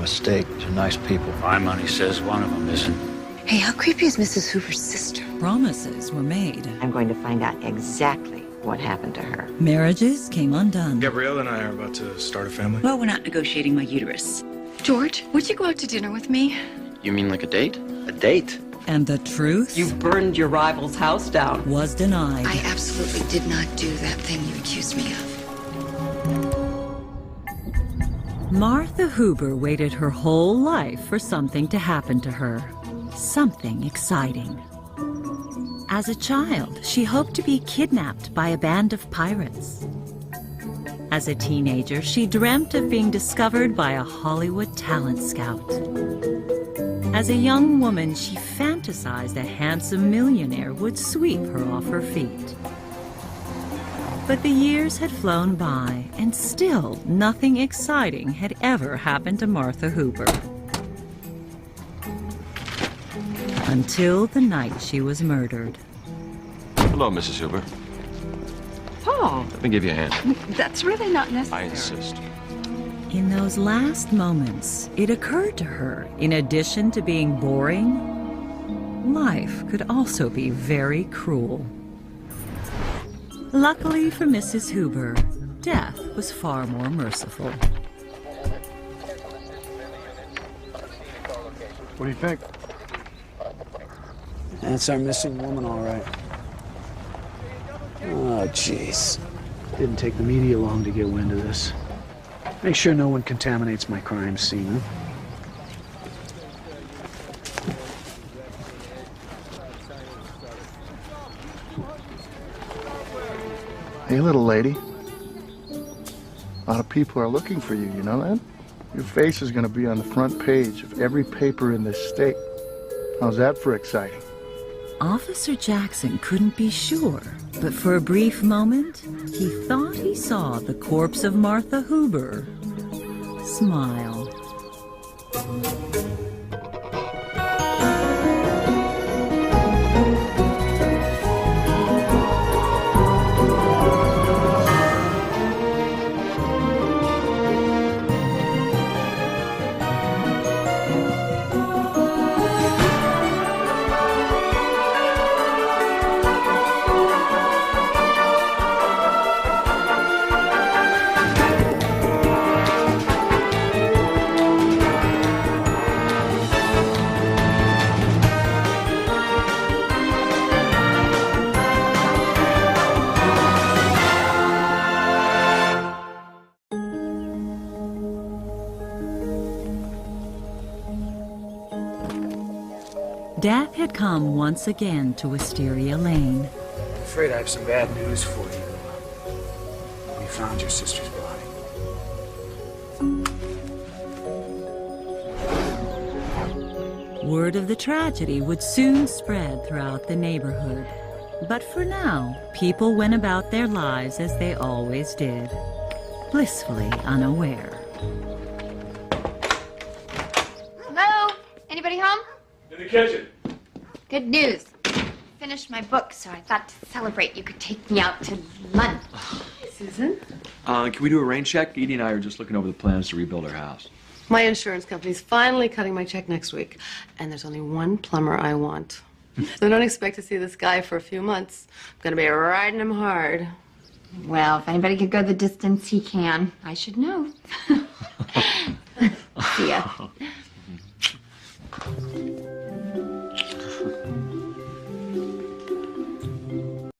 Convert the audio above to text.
mistake. They're nice people. My money says one of them isn't. Hey, how creepy is Mrs. Hoover's sister? Promises were made. I'm going to find out exactly what happened to her. Marriages came undone. Gabrielle and I are about to start a family. Well, we're not negotiating my uterus. George, would you go out to dinner with me? You mean like a date? A date? And the truth You burned your rival's house down. was denied. I absolutely did not do that thing you accused me of. Martha Hoover waited her whole life for something to happen to her. Something exciting. As a child, she hoped to be kidnapped by a band of pirates. As a teenager, she dreamt of being discovered by a Hollywood talent scout. As a young woman, she fantasized a handsome millionaire would sweep her off her feet. But the years had flown by, and still nothing exciting had ever happened to Martha Hoover. Until the night she was murdered. Hello, Mrs. Hoover. Oh, Let me give you a hand. that's really not I necessary. insist. In those last moments, it occurred to her, in addition to being boring, life could also be very cruel. Luckily for Mrs. Hoover, death was far more merciful. What do you think? That's our missing woman, all right. Oh, jeez. Didn't take the media long to get wind of this. Make sure no one contaminates my crime scene, huh? Hey, little lady. A lot of people are looking for you, you know that? Your face is going to be on the front page of every paper in this state. How's that for exciting? Officer Jackson couldn't be sure, but for a brief moment, he thought he saw the corpse of Martha Hoover smile. Death had come once again to Wisteria Lane. I'm afraid I have some bad news for you. We found your sister's body. Word of the tragedy would soon spread throughout the neighborhood. But for now, people went about their lives as they always did, blissfully unaware. Hello? Anybody home? In the kitchen. Good news. Finished my book, so I thought to celebrate you could take me out to lunch. Hey, Susan. Can we do a rain check? Edie and I are just looking over the plans to rebuild our house. My insurance company's finally cutting my check next week, and there's only one plumber I want. So don't expect to see this guy for a few months. I'm gonna be riding him hard. Well, if anybody could go the distance, he can. I should know. See ya.